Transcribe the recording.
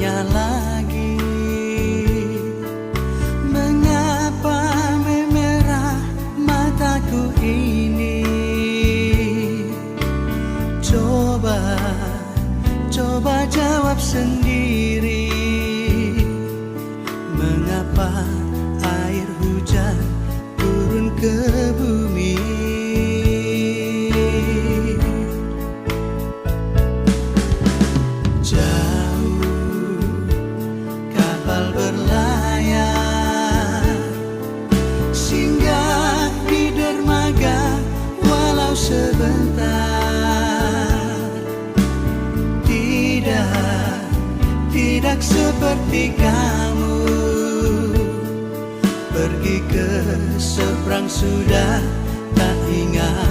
bertanya lagi, mengapa memerah mataku ini? Coba jawab sendiri, mengapa air hujan turun ke bumi? Jauh kapal berlayar, singgah di dermaga walau sebentar. Tidak seperti kamu, pergi ke seberang sudah tak ingat.